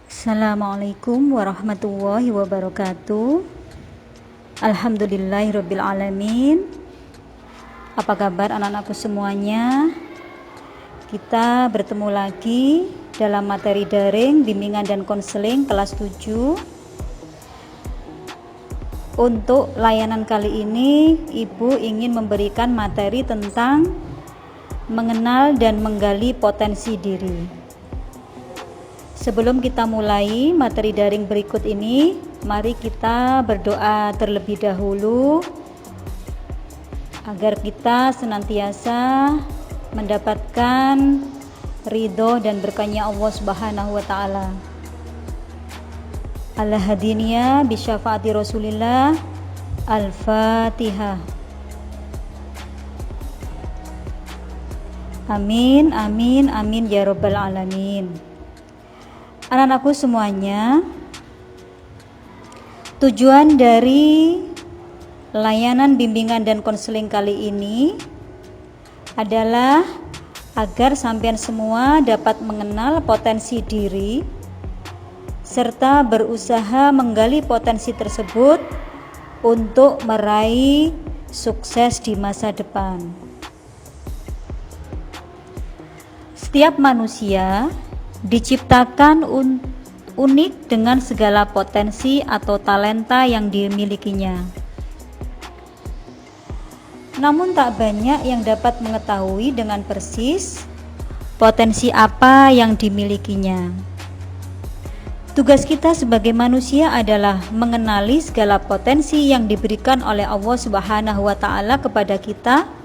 Assalamualaikum warahmatullahi wabarakatuh. Alhamdulillahirabbil alamin. Apa kabar anak-anakku semuanya? Kita bertemu lagi dalam materi daring bimbingan dan konseling kelas 7. Untuk layanan kali ini, Ibu ingin memberikan materi tentang mengenal dan menggali potensi diri. Sebelum kita mulai materi daring berikut ini, mari kita berdoa terlebih dahulu agar kita senantiasa mendapatkan ridho dan berkahnya Allah Subhanahu wa taala. Al-hadiniya bi syafaati Rasulillah. Al-Fatihah. Amin amin amin ya rabbal alamin. Anak-anakku semuanya, tujuan dari layanan bimbingan dan konseling kali ini adalah agar sampean semua dapat mengenal potensi diri serta berusaha menggali potensi tersebut untuk meraih sukses di masa depan. Setiap manusia diciptakan unik dengan segala potensi atau talenta yang dimilikinya. Namun tak banyak yang dapat mengetahui dengan persis potensi apa yang dimilikinya. Tugas kita sebagai manusia adalah mengenali segala potensi yang diberikan oleh Allah Subhanahu wa taala kepada kita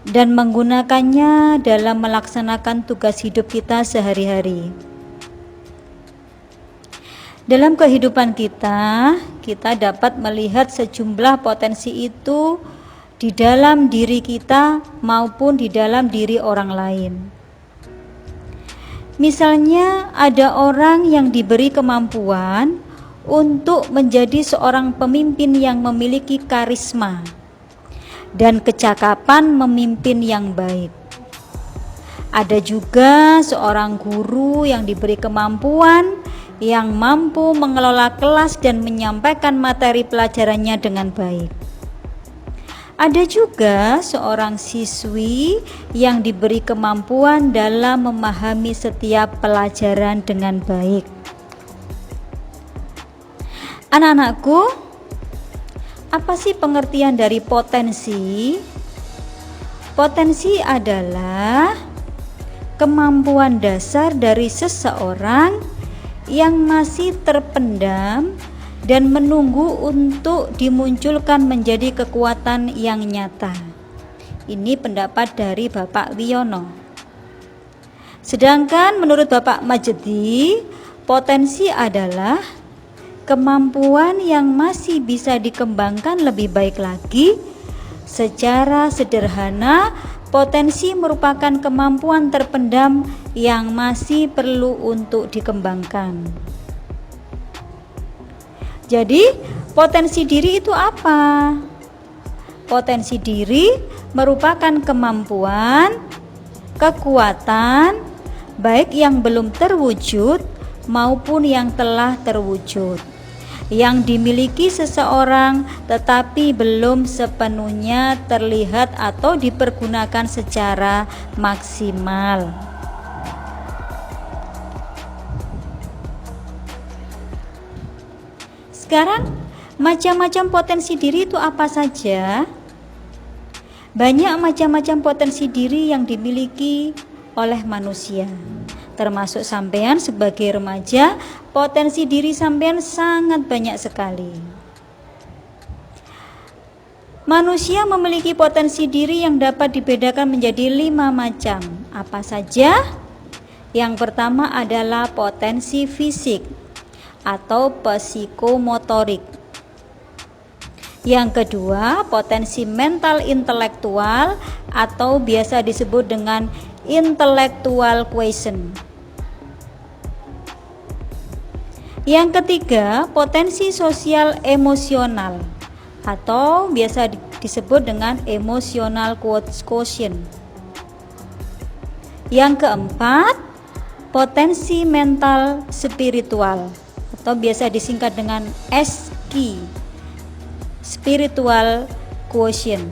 dan menggunakannya dalam melaksanakan tugas hidup kita sehari-hari. Dalam kehidupan kita dapat melihat sejumlah potensi itu di dalam diri kita maupun di dalam diri orang lain. Misalnya, ada orang yang diberi kemampuan untuk menjadi seorang pemimpin yang memiliki karisma dan kecakapan memimpin yang baik. Ada juga seorang guru yang diberi kemampuan yang mampu mengelola kelas dan menyampaikan materi pelajarannya dengan baik. Ada juga seorang siswi yang diberi kemampuan dalam memahami setiap pelajaran dengan baik. Anak-anakku, apa sih pengertian dari potensi? Potensi adalah kemampuan dasar dari seseorang yang masih terpendam dan menunggu untuk dimunculkan menjadi kekuatan yang nyata. Ini pendapat dari Bapak Wiono. Sedangkan menurut Bapak Majdi, potensi adalah kemampuan yang masih bisa dikembangkan lebih baik lagi. Secara sederhana, potensi merupakan kemampuan terpendam yang masih perlu untuk dikembangkan. Jadi, potensi diri itu apa? Potensi diri merupakan kemampuan, kekuatan, baik yang belum terwujud maupun yang telah terwujud, yang dimiliki seseorang tetapi belum sepenuhnya terlihat atau dipergunakan secara maksimal. Sekarang, macam-macam potensi diri itu apa saja? Banyak macam-macam potensi diri yang dimiliki oleh manusia. Termasuk sampean sebagai remaja, potensi diri sampean sangat banyak sekali. Manusia memiliki potensi diri yang dapat dibedakan menjadi 5 macam. Apa saja? Yang pertama adalah potensi fisik atau psikomotorik. Yang kedua, potensi mental intelektual atau biasa disebut dengan intellectual quotient. Yang ketiga, potensi sosial emosional atau biasa disebut dengan emotional quotient. Yang keempat, potensi mental spiritual atau biasa disingkat dengan SQ, spiritual quotient.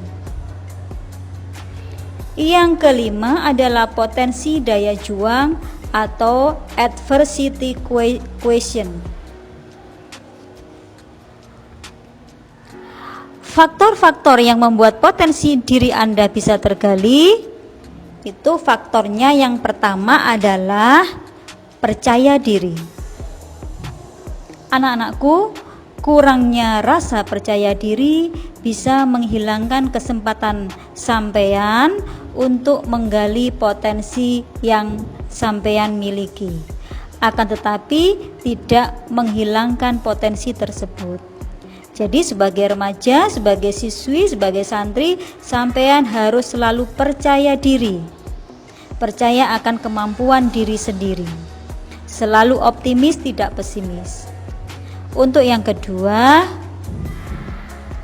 Yang kelima adalah potensi daya juang atau adversity quotient. Faktor-faktor yang membuat potensi diri Anda bisa tergali, itu faktornya yang pertama adalah percaya diri. Anak-anakku, kurangnya rasa percaya diri bisa menghilangkan kesempatan sampean untuk menggali potensi yang sampean miliki. Akan tetapi tidak menghilangkan potensi tersebut. Jadi sebagai remaja, sebagai siswi, sebagai santri, sampean harus selalu percaya diri. Percaya akan kemampuan diri sendiri. Selalu optimis, tidak pesimis. Untuk yang kedua,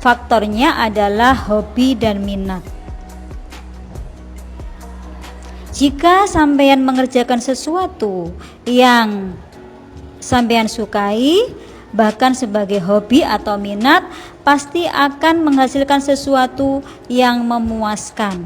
faktornya adalah hobi dan minat. Jika sampean mengerjakan sesuatu yang sampean sukai, bahkan sebagai hobi atau minat, pasti akan menghasilkan sesuatu yang memuaskan.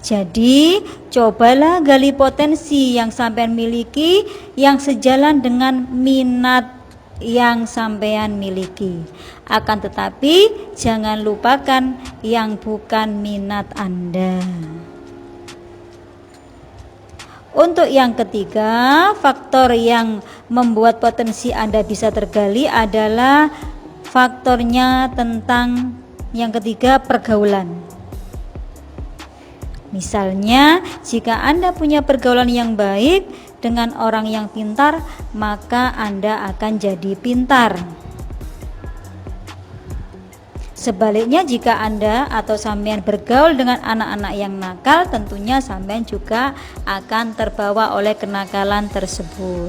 Jadi, cobalah gali potensi yang sampean miliki yang sejalan dengan minat yang sampean miliki. Akan tetapi, jangan lupakan yang bukan minat Anda. Untuk yang ketiga, faktor yang membuat potensi Anda bisa tergali adalah faktornya tentang yang ketiga, pergaulan. Misalnya, jika Anda punya pergaulan yang baik dengan orang yang pintar, maka Anda akan jadi pintar. Sebaliknya, jika Anda atau sampean bergaul dengan anak-anak yang nakal, tentunya sampean juga akan terbawa oleh kenakalan tersebut.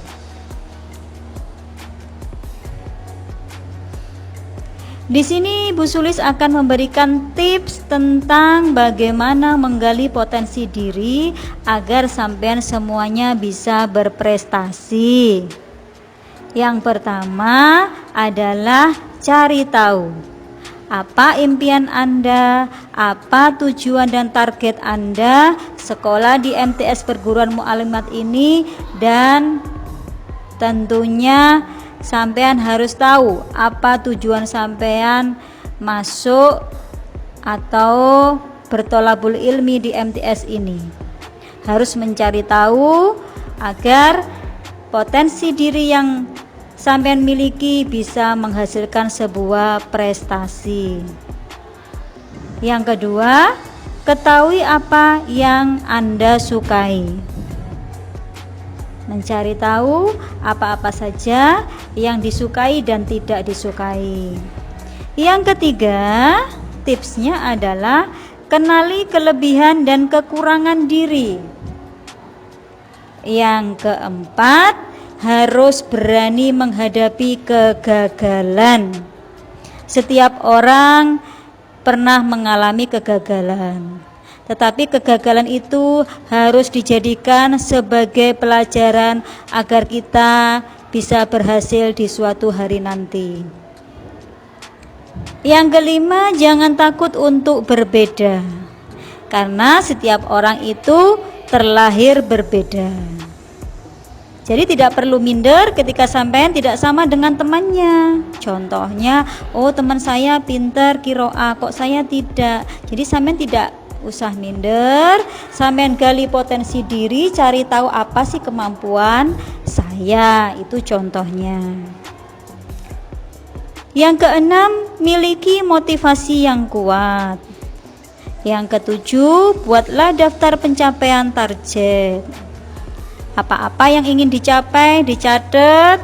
Di sini Bu Sulis akan memberikan tips tentang bagaimana menggali potensi diri agar sampean semuanya bisa berprestasi. Yang pertama adalah cari tahu. Apa impian Anda, apa tujuan dan target Anda sekolah di MTS Perguruan Mu'allimat ini, dan tentunya sampean harus tahu apa tujuan sampean masuk atau bertolabul ilmi di MTS ini. Harus mencari tahu agar potensi diri yang sampean miliki bisa menghasilkan sebuah prestasi. Yang kedua, ketahui apa yang Anda sukai. Mencari tahu apa-apa saja yang disukai dan tidak disukai. Yang ketiga, tipsnya adalah kenali kelebihan dan kekurangan diri. Yang keempat, harus berani menghadapi kegagalan. Setiap orang pernah mengalami kegagalan, tetapi kegagalan itu harus dijadikan sebagai pelajaran agar kita bisa berhasil di suatu hari nanti. Yang kelima, jangan takut untuk berbeda, karena setiap orang itu terlahir berbeda. Jadi tidak perlu minder ketika sampean tidak sama dengan temannya. Contohnya, oh teman saya pintar kiroah, kok saya tidak. Jadi sampean tidak usah minder, sampean gali potensi diri, cari tahu apa sih kemampuan saya, itu contohnya. Yang keenam, miliki motivasi yang kuat. Yang ketujuh, buatlah daftar pencapaian target. Apa-apa yang ingin dicapai, dicatat,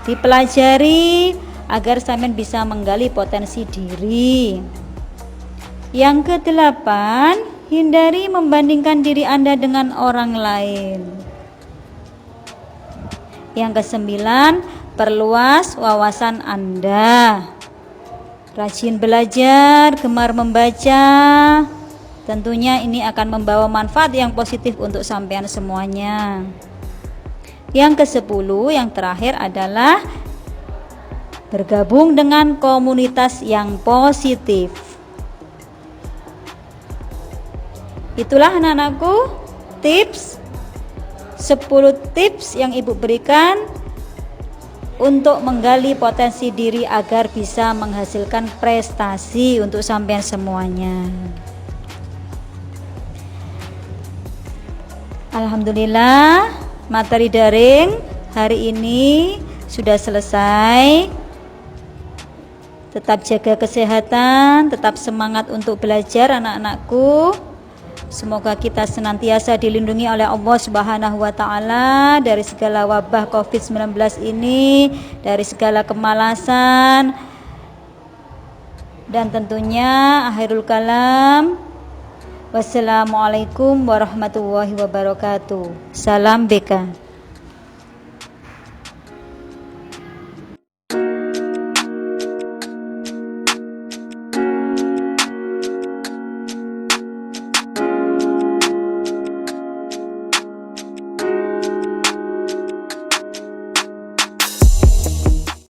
dipelajari agar sampean bisa menggali potensi diri. Yang kedelapan, hindari membandingkan diri Anda dengan orang lain. Yang kesembilan, perluas wawasan Anda. Rajin belajar, gemar membaca, Tentunya ini akan membawa manfaat yang positif untuk sampean semuanya. Yang ke-10, yang terakhir adalah bergabung dengan komunitas yang positif. Itulah anak-anakku tips 10 tips yang Ibu berikan untuk menggali potensi diri agar bisa menghasilkan prestasi untuk sampean semuanya. Alhamdulillah, materi daring hari ini sudah selesai. Tetap jaga kesehatan, tetap semangat untuk belajar anak-anakku. Semoga kita senantiasa dilindungi oleh Allah Subhanahu wa taala dari segala wabah Covid-19 ini, dari segala kemalasan. Dan tentunya akhirul kalam, wassalamualaikum warahmatullahi wabarakatuh. Salam BK.